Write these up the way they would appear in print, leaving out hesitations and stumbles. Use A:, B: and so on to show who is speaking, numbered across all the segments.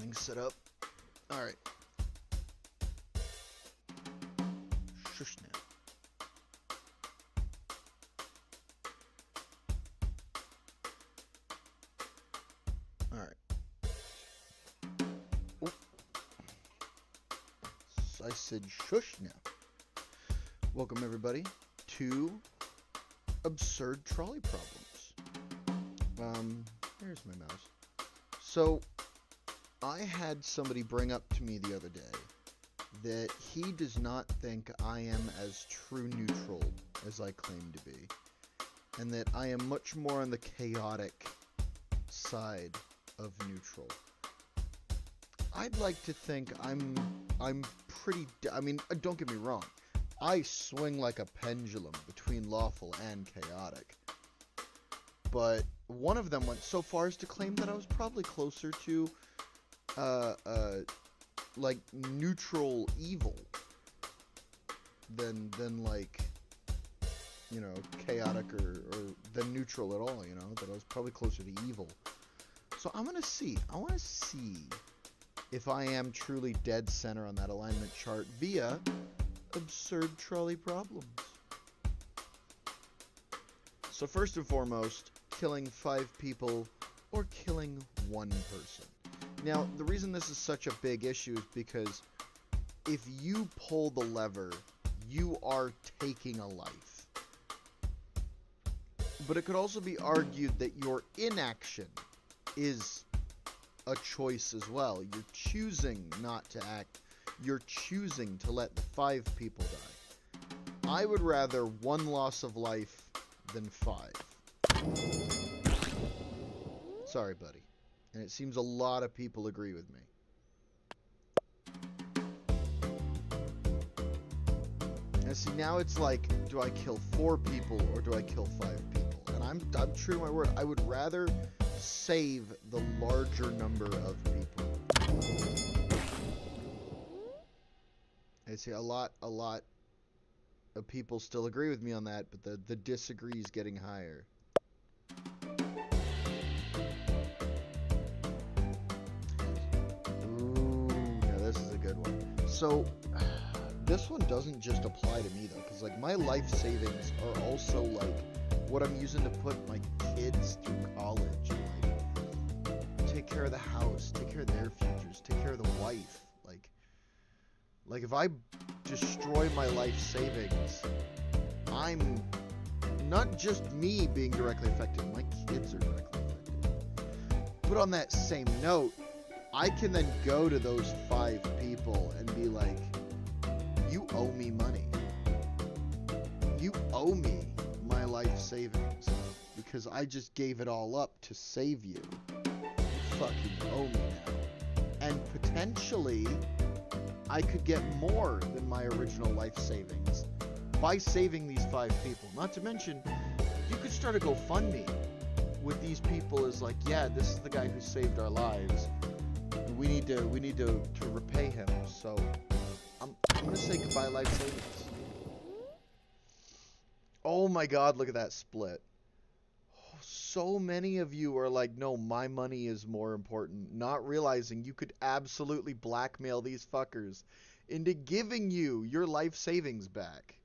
A: everything's set up. Alright. Shush now. Alright. Oh. I said shush now. Welcome everybody to Absurd Trolley Problems. Here's my mouse. So, I had somebody bring up to me the other day that he does not think I am as true neutral as I claim to be, and that I am much more on the chaotic side of neutral. I'd like to think I'm pretty, I mean, don't get me wrong, I swing like a pendulum between lawful and chaotic, but one of them went so far as to claim that I was probably closer to like neutral evil than like, you know, chaotic or than neutral at all, you know, that I was probably closer to evil. So I want to see if I am truly dead center on that alignment chart via Absurd Trolley Problems. So first and foremost, killing 5 people or killing 1 person. Now, the reason this is such a big issue is because if you pull the lever, you are taking a life. But it could also be argued that your inaction is a choice as well. You're choosing not to act. You're choosing to let 5 people die. I would rather 1 loss of life than 5. Sorry, buddy. And it seems a lot of people agree with me. And see, now it's like, do I kill 4 people or do I kill 5 people? And I'm true to my word. I would rather save the larger number of people. I see a lot of people still agree with me on that, but the disagree is getting higher. So, this one doesn't just apply to me, though, because, like, my life savings are also, like, what I'm using to put my kids through college, like, take care of the house, take care of their futures, take care of the wife, like, if I destroy my life savings, I'm not just me being directly affected, my kids are directly affected. But on that same note, I can then go to those 5 people and be like, you owe me money. You owe me my life savings because I just gave it all up to save you. You fucking owe me now. And potentially, I could get more than my original life savings by saving these 5 people. Not to mention, you could start a GoFundMe with these people as like, yeah, this is the guy who saved our lives. We need to repay him. So I'm gonna say goodbye life savings. Oh my god, look at that split. So many of you are like, no, my money is more important, not realizing you could absolutely blackmail these fuckers into giving you your life savings back.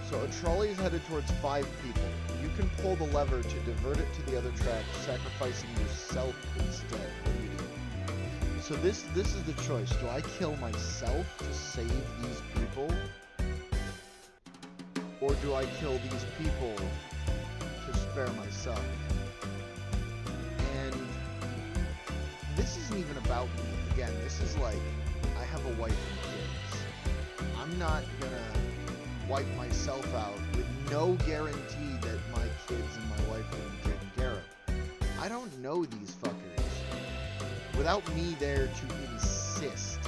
A: So a trolley is headed towards 5 people. You can pull the lever to divert it to the other track, sacrificing yourself instead. What do you do? So this is the choice. Do I kill myself to save these people? Or do I kill these people to spare myself? And this isn't even about me. Again, this is like, I have a wife and kids. I'm not gonna wipe myself out with no guarantee that my kids and my wife will be taken care of. I don't know these fuckers. Without me there to insist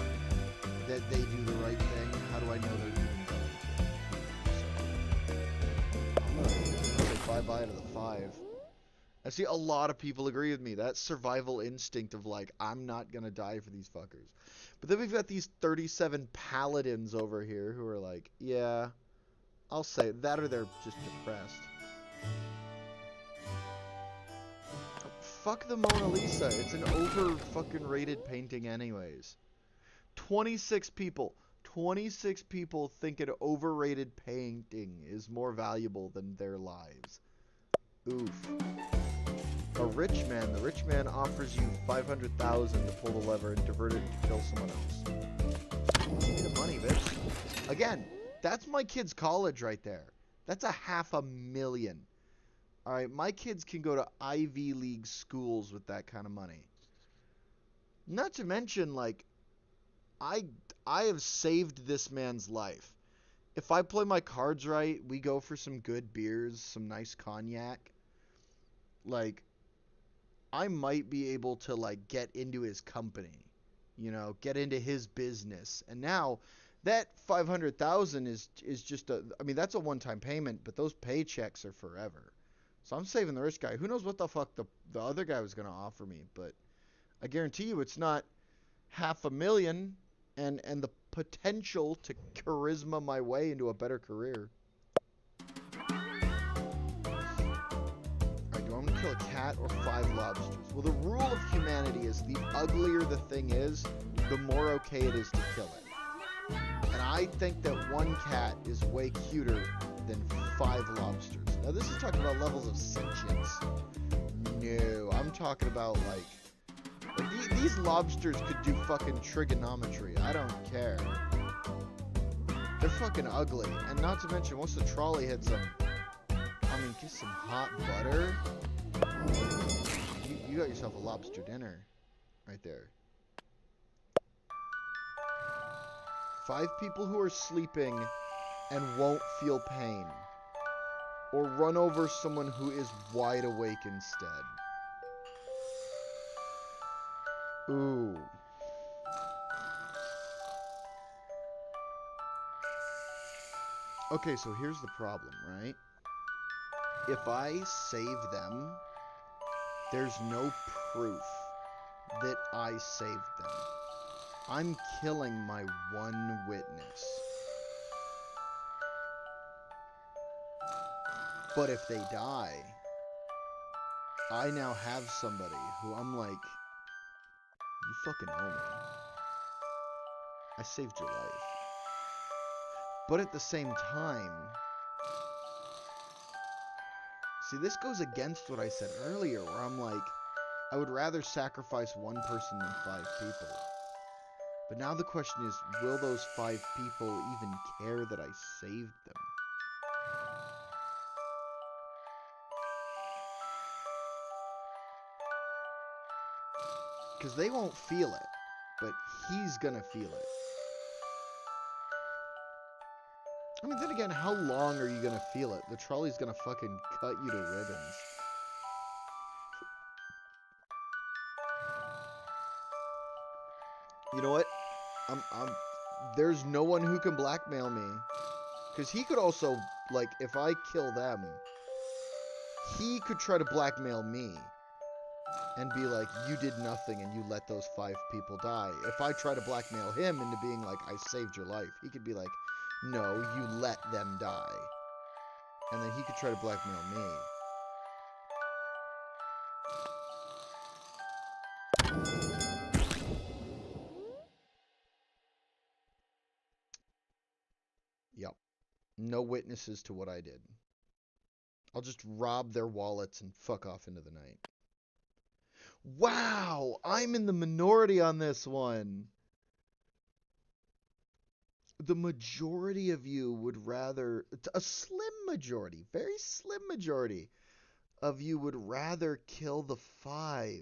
A: that they do the right thing, how do I know they're even going to? So, I'm gonna say bye-bye to the 5. I see a lot of people agree with me. That survival instinct of like, I'm not gonna die for these fuckers. But then we've got these 37 paladins over here who are like, yeah, I'll say that, or they're just depressed. Fuck the Mona Lisa. It's an over-fucking-rated painting anyways. 26 people. 26 people think an overrated painting is more valuable than their lives. Oof. A rich man. The rich man offers you $500,000 to pull the lever and divert it to kill someone else. Give me the money, bitch. Again, that's my kid's college right there. That's $500,000. Alright, my kids can go to Ivy League schools with that kind of money. Not to mention, like, I have saved this man's life. If I play my cards right, we go for some good beers, some nice cognac. Like, I might be able to, like, get into his company. You know, get into his business. And now, that $500,000 is just a... I mean, that's a one-time payment, but those paychecks are forever. So I'm saving the rich guy. Who knows what the fuck the other guy was going to offer me. But I guarantee you it's not $500,000 and the potential to charisma my way into a better career. Alright, do I want to kill a cat or 5 lobsters? Well, the rule of humanity is the uglier the thing is, the more okay it is to kill it. And I think that 1 cat is way cuter than 5 lobsters. Now, this is talking about levels of sentience. No, I'm talking about, like these lobsters could do fucking trigonometry. I don't care. They're fucking ugly. And not to mention, once the trolley hits them, I mean, get some hot butter. You got yourself a lobster dinner. Right there. 5 people who are sleeping and won't feel pain. Or run over someone who is wide awake instead. Ooh. Okay, so here's the problem, right? If I save them, there's no proof that I saved them. I'm killing my one witness. But if they die, I now have somebody who I'm like, you fucking owe me. I saved your life. But at the same time, see, this goes against what I said earlier, where I'm like, I would rather sacrifice 1 person than 5 people. But now the question is, will those 5 people even care that I saved them? Because they won't feel it, but he's gonna feel it. I mean, then again, how long are you gonna feel it? The trolley's gonna fucking cut you to ribbons. You know what? There's no one who can blackmail me. Because he could also, like, if I kill them, he could try to blackmail me. And be like, you did nothing and you let those 5 people die. If I try to blackmail him into being like, I saved your life, he could be like, no, you let them die. And then he could try to blackmail me. Yep. No witnesses to what I did. I'll just rob their wallets and fuck off into the night. Wow, I'm in the minority on this one. The majority of you would rather, a slim majority, very slim majority of you would rather kill the 5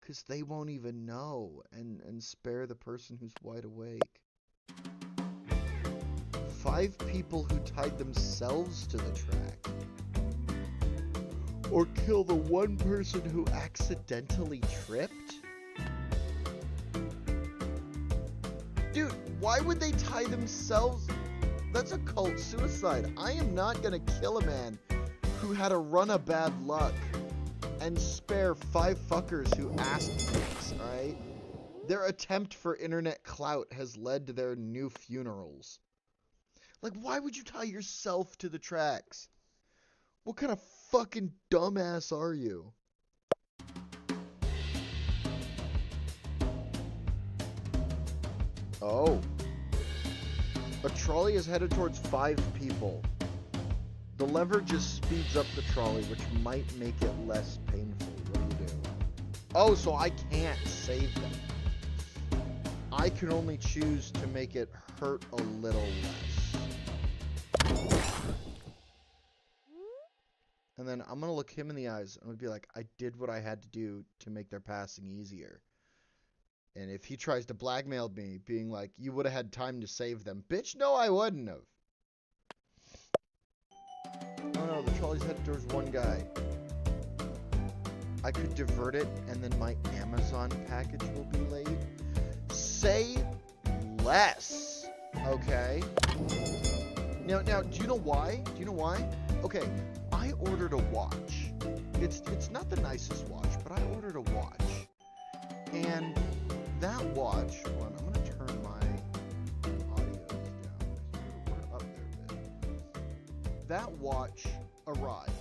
A: because they won't even know and spare the person who's wide awake. 5 people who tied themselves to the track. Or kill the 1 person who accidentally tripped? Dude, why would they tie themselves? That's a cult suicide. I am not gonna kill a man who had a run of bad luck and spare 5 fuckers who asked things, alright? Their attempt for internet clout has led to their new funerals. Like, why would you tie yourself to the tracks? What kind of fucking dumbass are you? Oh. A trolley is headed towards 5 people. The lever just speeds up the trolley, which might make it less painful. What do you do? Oh, so I can't save them. I can only choose to make it hurt a little less. And then I'm going to look him in the eyes and I'm going to be like, I did what I had to do to make their passing easier. And if he tries to blackmail me, being like, you would have had time to save them. Bitch, no, I wouldn't have. Oh no, the trolley's headed towards one guy. I could divert it and then my Amazon package will be late. Say less. Okay. Now, do you know why? Do you know why? Okay, I ordered a watch. It's not the nicest watch, but I ordered a watch. And that watch, hold on, I'm going to turn my audio down. We're up there a bit. That watch arrived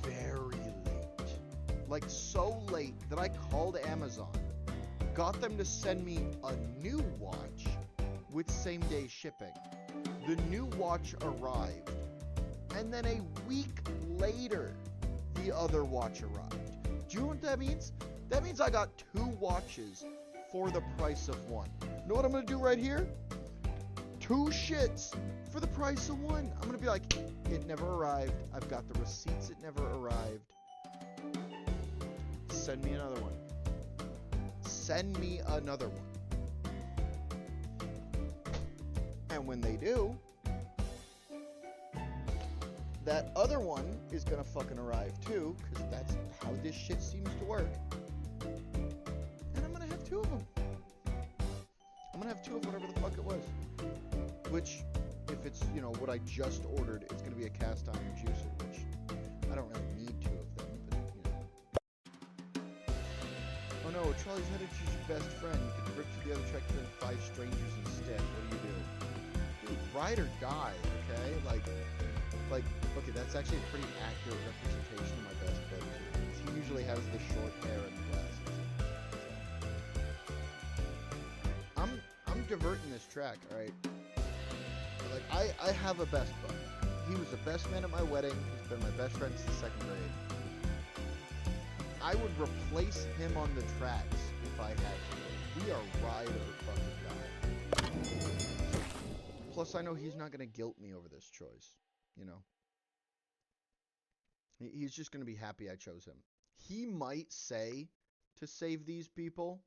A: very late. Like, so late that I called Amazon, got them to send me a new watch with same-day shipping. The new watch arrived. And then a week later, the other watch arrived. Do you know what that means? That means I got 2 watches for the price of one. You know what I'm going to do right here? 2 shits for the price of one. I'm going to be like, it never arrived. I've got the receipts, it never arrived. Send me another one. Send me another one. And when they do, that other one is going to fucking arrive too, because that's how this shit seems to work. And I'm going to have 2 of them. I'm going to have 2 of whatever the fuck it was. Which, if it's, you know, what I just ordered, it's going to be a cast iron juicer, which I don't really need 2 of them, but, you know. Oh no, a trolley's headed to your best friend. You can rip to the other track and 5 strangers instead. What do you do? Dude, ride or die, okay? Like, okay, that's actually a pretty accurate representation of my best friend. He usually has the short hair and glasses. I'm diverting this track, alright? Like, I have a best bud. He was the best man at my wedding. He's been my best friend since 2nd grade. I would replace him on the tracks if I had to. We are ride or fucking die. Plus, I know he's not going to guilt me over this choice. You know? He's just going to be happy I chose him. He might say to save these people,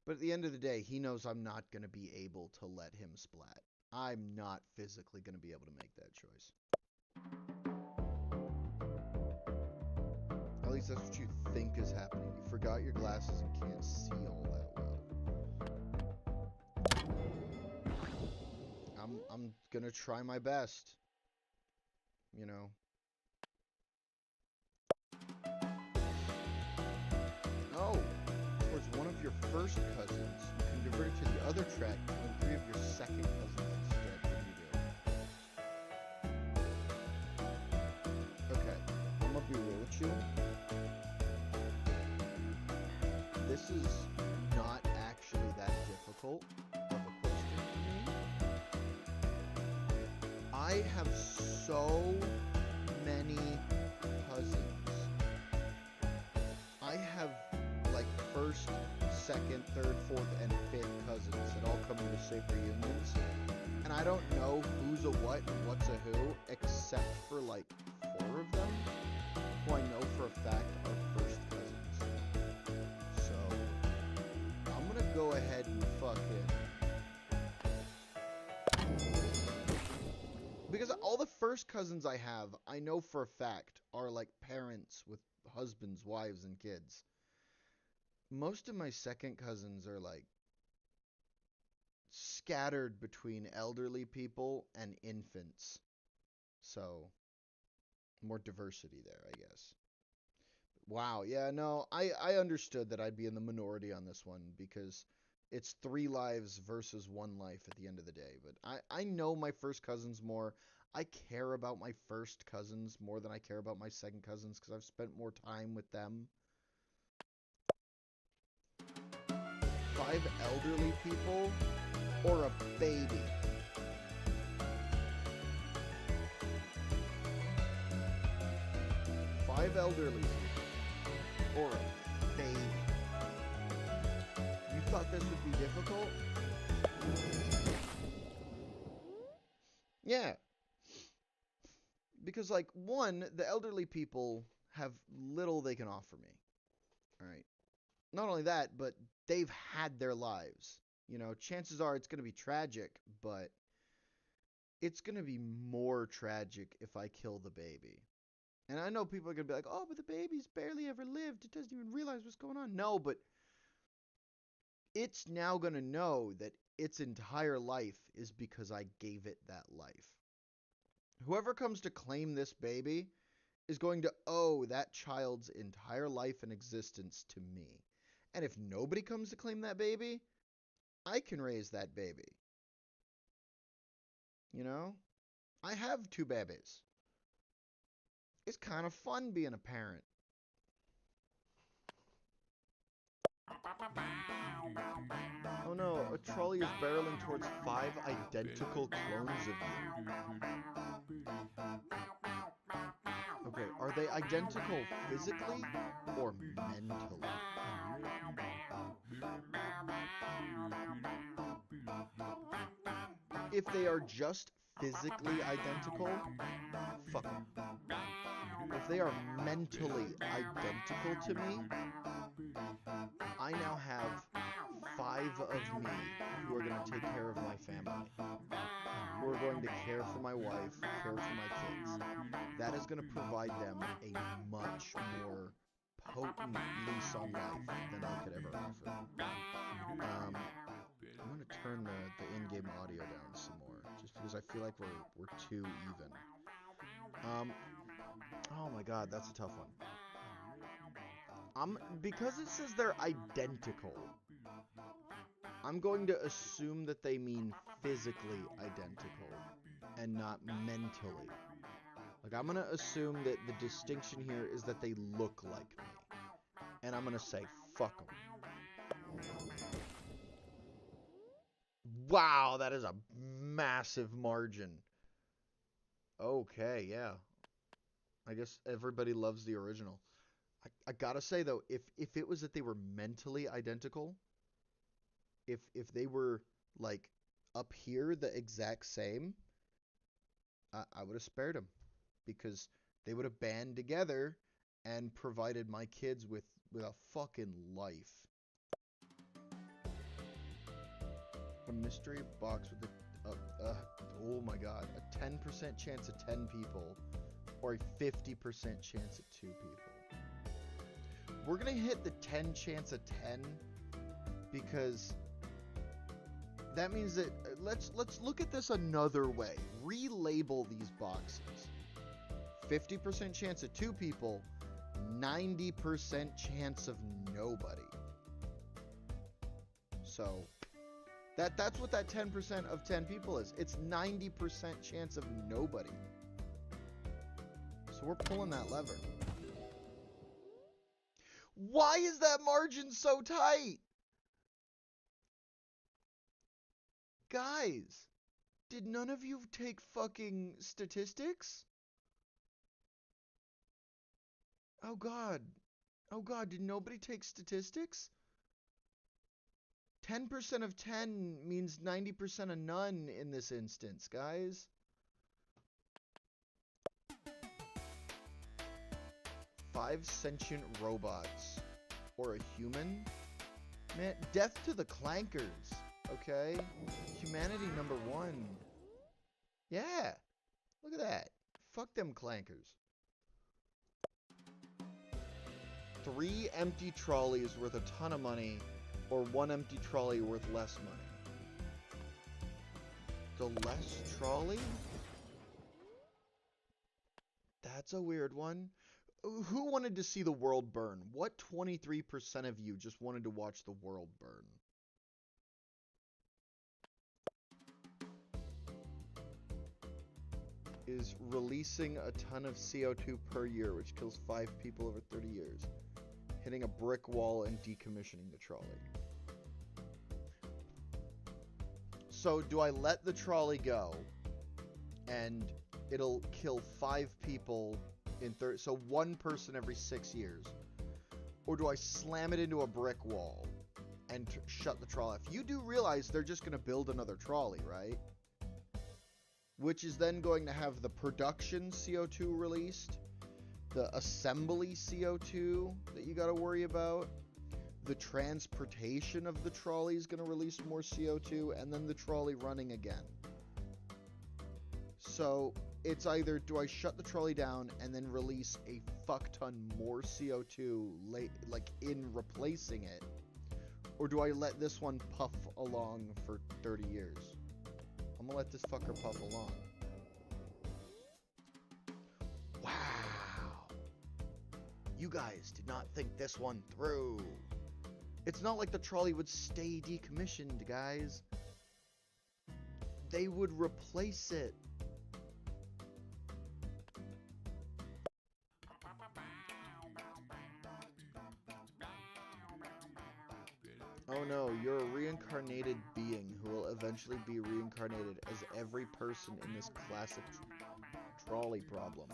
A: but at the end of the day, he knows I'm not going to be able to let him splat. I'm not physically going to be able to make that choice. At least that's what you think is happening. You forgot your glasses and can't see all that well. I'm going to try my best. You know. Oh, towards one of your first cousins, you can divert it to the other track and 3 of your second cousins instead. What do you do? Okay, I'm gonna be real with you. This is not actually that difficult of a question for me. I have so many cousins. I have like 1st, 2nd, 3rd, 4th, and 5th cousins that all come into safe reunions. And I don't know who's a what and what's a who, except for like 4 of them, who I know for a fact are 1st cousins. So, I'm gonna go ahead and fucking... Because all the 1st cousins I have, I know for a fact, are like parents with husbands, wives, and kids. Most of my 2nd cousins are like scattered between elderly people and infants. So, more diversity there, I guess. Wow, yeah, no, I understood that I'd be in the minority on this one because It's 3 lives versus 1 life at the end of the day. But I know my first cousins more. I care about my first cousins more than I care about my second cousins because I've spent more time with them. 5 elderly people or a baby? Five elderly people or a baby? You thought this would be difficult? Yeah. Because, like, one, the elderly people have little they can offer me. All right. Not only that, but they've had their lives. You know, chances are it's going to be tragic, but it's going to be more tragic if I kill the baby. And I know people are going to be like, oh, but the baby's barely ever lived. It doesn't even realize what's going on. No, but it's now going to know that its entire life is because I gave it that life. Whoever comes to claim this baby is going to owe that child's entire life and existence to me. And if nobody comes to claim that baby, I can raise that baby. You know? I have 2 babies. It's kind of fun being a parent. Oh no, a trolley is barreling towards 5 identical clones of you. Okay, are they identical physically or mentally? If they are just physically identical, fuck them. If they are mentally identical to me, I now have 5 of me who are going to take care of my family, who are going to care for my wife, care for my kids. That is going to provide them a much more potent lease on life than I could ever offer. I'm going to turn the in-game audio down some more, just because I feel like we're too even. Oh my god, that's a tough one. Because it says they're identical, I'm going to assume that they mean physically identical and not mentally. Like, I'm going to assume that the distinction here is that they look like me. And I'm going to say, fuck them. Wow, that is a massive margin. Okay, yeah. I guess everybody loves the original. I gotta say, though, if it was that they were mentally identical, if they were, like, up here the exact same, I would have spared them. Because they would have band together and provided my kids with a fucking life. A mystery box with oh my god, a 10% chance of 10 people or a 50% chance of 2 people. We're gonna hit the 10 chance of 10 because that means that let's look at this another way. Relabel these boxes. 50% chance of 2 people, 90% chance of nobody. So that's what that 10% of 10 people is. It's 90% chance of nobody. So we're pulling that lever. Why is that margin so tight? Guys, did none of you take fucking statistics? Oh god. Oh god, did nobody take statistics? 10% of 10 means 90% of none in this instance, guys. 5 sentient robots. Or a human? Man, death to the clankers, okay? Humanity number 1. Yeah, look at that. Fuck them clankers. 3 empty trolleys worth a ton of money, or 1 empty trolley worth less money. The less trolley? That's a weird one. Who wanted to see the world burn? What 23% of you just wanted to watch the world burn? is releasing a ton of CO2 per year, which kills 5 people over 30 years. Hitting a brick wall and decommissioning the trolley. So do I let the trolley go and it'll kill 5 people in 30, so 1 person every 6 years? Or do I slam it into a brick wall and shut the trolley off? You do realize they're just going to build another trolley, right? Which is then going to have the production CO2 released, the assembly CO2 that you got to worry about, the transportation of the trolley is going to release more CO2, and then the trolley running again. So it's either do I shut the trolley down and then release a fuck ton more CO2 like in replacing it, or do I let this one puff along for 30 years? I'm gonna let this fucker puff along. Wow. You guys did not think this one through. It's not like the trolley would stay decommissioned, guys. They would replace it. Oh no, you're a reincarnated being who will eventually be reincarnated as every person in this classic trolley problem.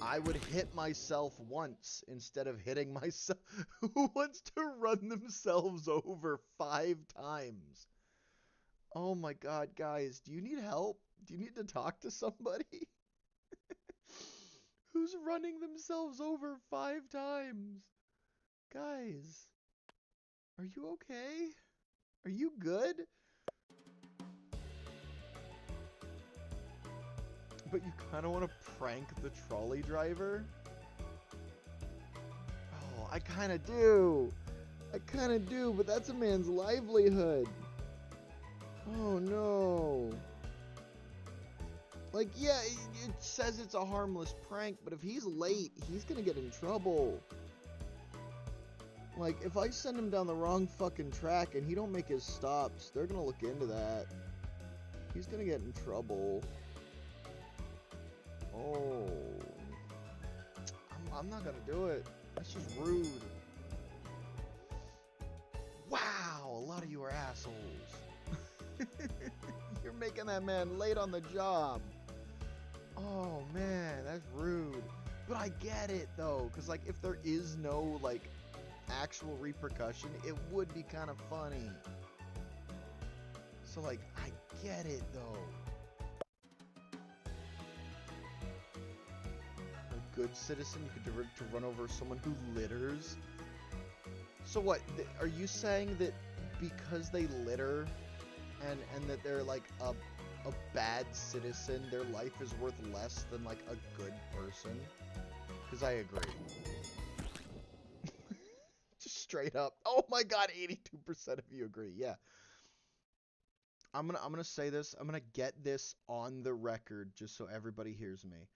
A: I would hit myself once instead of hitting myself. Who wants to run themselves over 5 times? Oh my god, guys, do you need help? Do you need to talk to somebody? Who's running themselves over 5 times? Guys, are you okay? Are you good? But you kind of want to prank the trolley driver? Oh, I kind of do. I kind of do, but that's a man's livelihood. Oh, no. Like, yeah, it says it's a harmless prank, but if he's late, he's going to get in trouble. Like, if I send him down the wrong fucking track and he don't make his stops, they're going to look into that. He's going to get in trouble. Oh. I'm not going to do it. That's just rude. Wow, a lot of you are assholes. You're making that man late on the job. Oh, man, that's rude. But I get it, though, because, like, if there is no, like, actual repercussion, it would be kind of funny. So, like, I get it, though. A good citizen, you could to run over someone who litters. So what, are you saying that because they litter and that they're like a bad citizen, their life is worth less than like a good person? Because I agree. Just straight up. Oh my god, 82% of you agree. Yeah. I'm gonna say this. I'm gonna get this on the record just so everybody hears me.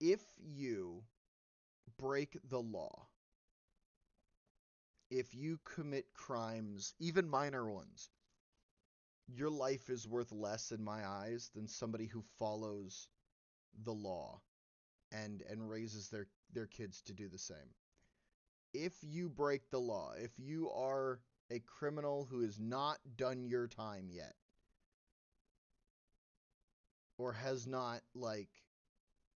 A: If you break the law, if you commit crimes, even minor ones, your life is worth less in my eyes than somebody who follows the law and raises their kids to do the same. If you break the law, if you are a criminal who has not done your time yet, or has not, like,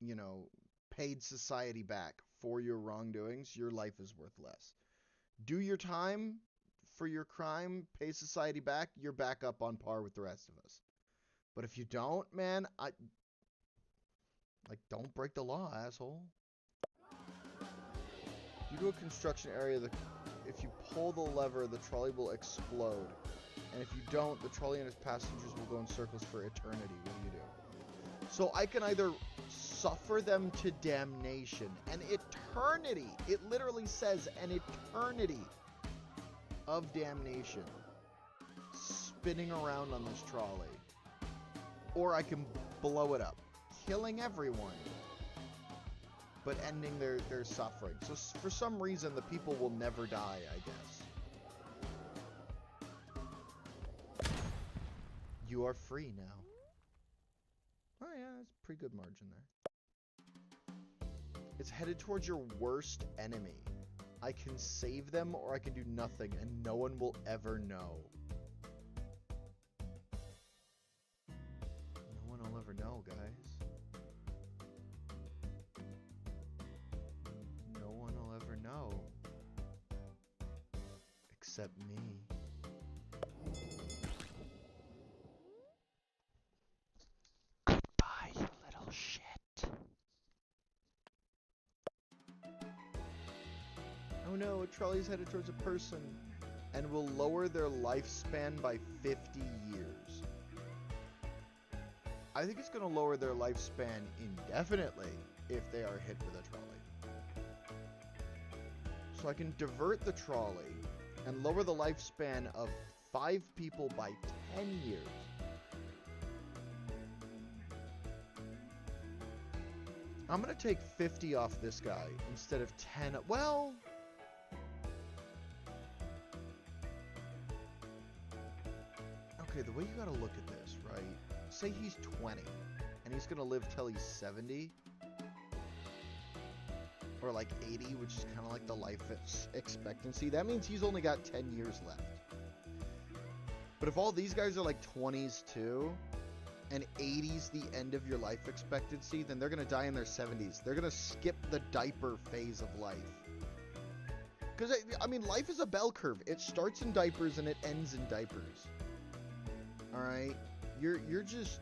A: you know, paid society back for your wrongdoings, your life is worth less. Do your time for your crime, pay society back, you're back up on par with the rest of us. But if you don't, man, don't break the law, asshole. Due to a construction area, if you pull the lever, the trolley will explode. And if you don't, the trolley and its passengers will go in circles for eternity. What do you do? So I can either suffer them to damnation, an eternity. It literally says an eternity of damnation spinning around on this trolley. Or I can blow it up, killing everyone, but ending their suffering. So for some reason, the people will never die, I guess. You are free now. That's a pretty good margin there. It's headed towards your worst enemy. I can save them or I can do nothing and no one will ever know. No one will ever know, guys. No one will ever know. Except me. Goodbye, you little shit. Oh no, a trolley's headed towards a person and will lower their lifespan by 50 years. I think it's going to lower their lifespan indefinitely if they are hit with a trolley. So I can divert the trolley and lower the lifespan of 5 people by 10 years. I'm going to take 50 off this guy instead of 10. Well, okay, the way you got to look at this, right? Say he's 20 and he's going to live till he's 70. Or like 80, which is kind of like the life expectancy. That means he's only got 10 years left. But if all these guys are like 20s too, and 80's the end of your life expectancy, then they're going to die in their 70s. They're going to skip the diaper phase of life. Because, I mean, life is a bell curve. It starts in diapers and it ends in diapers. Alright? You're just...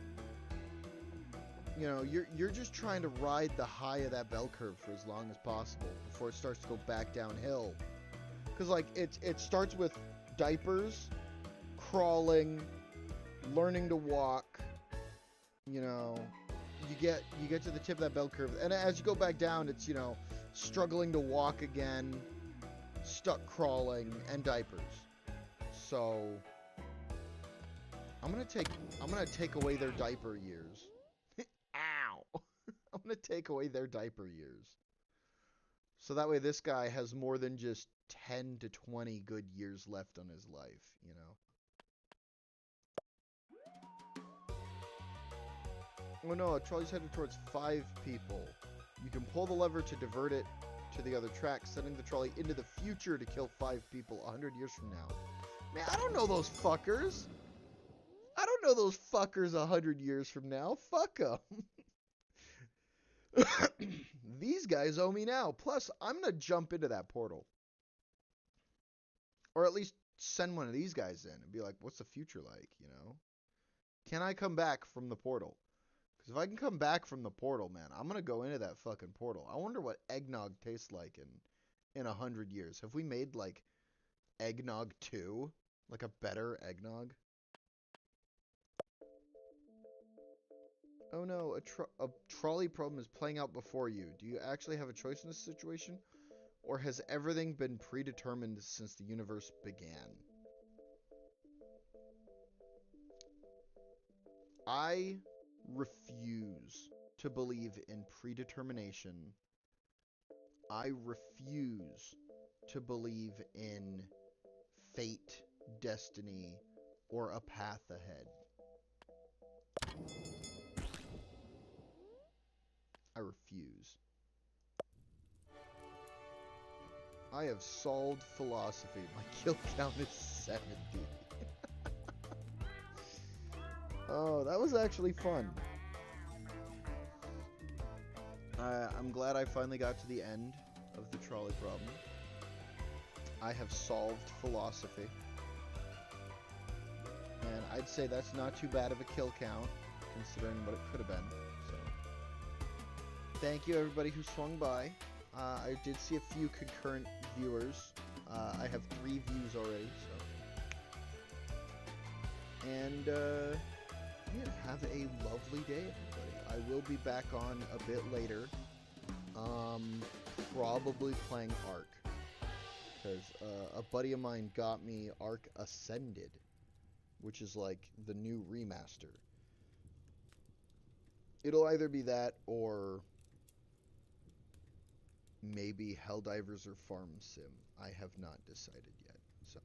A: You know, you're just trying to ride the high of that bell curve for as long as possible before it starts to go back downhill. Because, like, it starts with diapers, crawling, learning to walk. You know, you get to the tip of that bell curve, and as you go back down, it's, you know, struggling to walk again, stuck crawling, and diapers. So I'm gonna take away their diaper years. Ow! I'm gonna take away their diaper years. So that way this guy has more than just 10 to 20 good years left on his life, you know? Oh no, a trolley's headed towards 5 people. You can pull the lever to divert it to the other track, sending the trolley into the future to kill 5 people 100 years from now. Man, I don't know those fuckers. I don't know those fuckers 100 years from now. Fuck them. These guys owe me now. Plus, I'm going to jump into that portal. Or at least send one of these guys in and be like, what's the future like, you know? Can I come back from the portal? Because if I can come back from the portal, man, I'm going to go into that fucking portal. I wonder what eggnog tastes like in 100 years. Have we made, like, eggnog 2? Like a better eggnog? Oh no, a trolley problem is playing out before you. Do you actually have a choice in this situation? Or has everything been predetermined since the universe began? I refuse to believe in predetermination. I refuse to believe in fate, destiny, or a path ahead. I refuse. I have solved philosophy. My kill count is 70. Oh, that was actually fun. I'm glad I finally got to the end of the trolley problem. I have solved philosophy. And I'd say that's not too bad of a kill count, considering what it could have been. So, thank you everybody who swung by. I did see a few concurrent viewers. I have 3 views already, so. And, yeah, have a lovely day, everybody. I will be back on a bit later. Probably playing Ark. Because a buddy of mine got me Ark Ascended, which is like the new remaster. It'll either be that or maybe Helldivers or Farm Sim. I have not decided yet, so.